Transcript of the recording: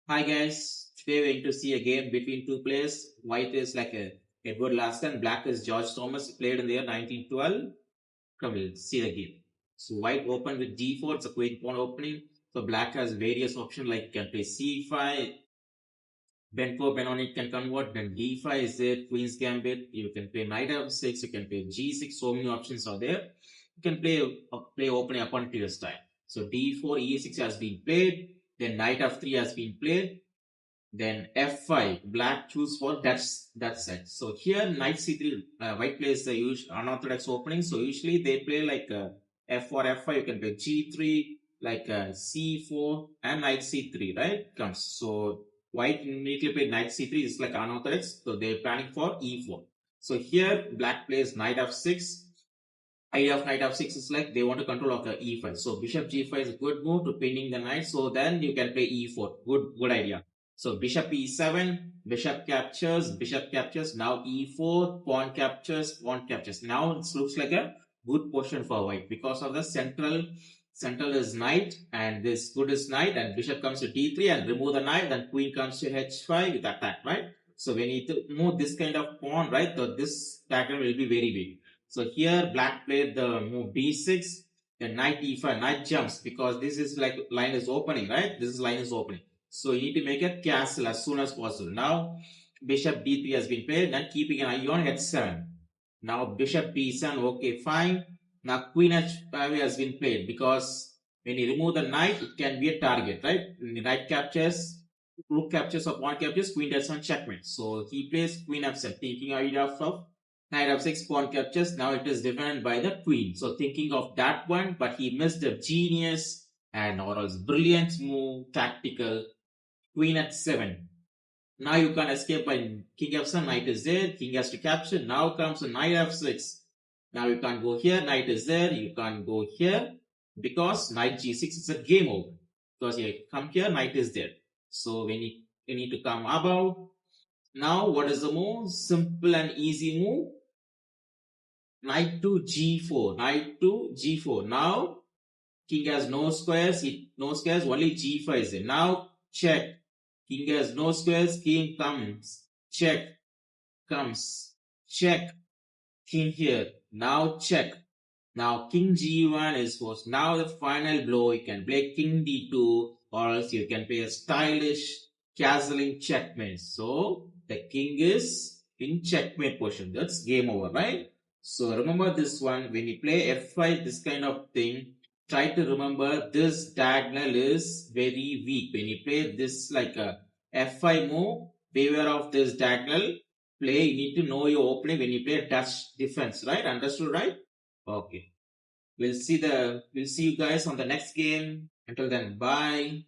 Hi guys, today we're going to see a game between two players. White is like a Edward Lasker and black is George Thomas, played in the year 1912. Come, we'll see the game. So white opened with d4, it's a queen pawn opening. So black has various options like you can play c5, ben 4, ben on it can convert, then d5 is there, queen's gambit. You can play knight f6, you can play g6, so many options are there. You can play opening upon to your style. So d4, e6 has been played, then knight f3 has been played. Then f5, black choose for that set. So here knight c3, white plays the usual unorthodox opening. So usually they play like f4, f5. You can play g3, like c4 and knight c3, right? Comes. So white immediately play knight c3 is like unorthodox. So they're planning for e4. So here black plays knight f6. Idea of knight f6 is like they want to control of the e5. So bishop g5 is a good move to pinning the knight. So then you can play e4. Good idea. So bishop e7, bishop captures. Now e4, pawn captures. Now it looks like a good position for white because of the central is knight and this good is knight and bishop comes to d3 and remove the knight. Then queen comes to h5 with attack, right? So we need to move this kind of pawn, right? So this diagram will be very big. So here black played the move b6, then knight e5, knight jumps because this is like line is opening, right? This is line is opening. So you need to make a castle as soon as possible. Now bishop d3 has been played and keeping an eye on h7. Now bishop b7, okay, fine. Now queen h5 has been played because when you remove the knight, it can be a target, right? When the knight captures, rook captures or pawn captures, queen does not checkmate. So he plays queen f7, thinking idea of knight f6, pawn captures. Now it is defended by the queen. So thinking of that one, but he missed a genius and or else brilliant move, tactical. Queen at 7. Now you can't escape by king f7, knight is there, king has to capture. Now comes a knight f6. Now you can't go here, knight is there, you can't go here because knight g6 is a game over. Because you come here, knight is there. So we need to come above. Now what is the move? Simple and easy move. Knight to g4, knight to g4. Now king has no squares, only g5 is there. Now check. King has no squares, king comes, check, comes, check, king here. Now check. Now king g1 is forced. Now the final blow, you can play king d2 or else you can play a stylish castling checkmate. So the king is in checkmate position. That's game over, right? So remember this one, when you play f5, this kind of thing, try to remember this diagonal is very weak. When you play this like a f5 move, beware of this diagonal play. You need to know your opening when you play Dutch defense, right? Understood, right? Okay. We'll see you guys on the next game. Until then, bye.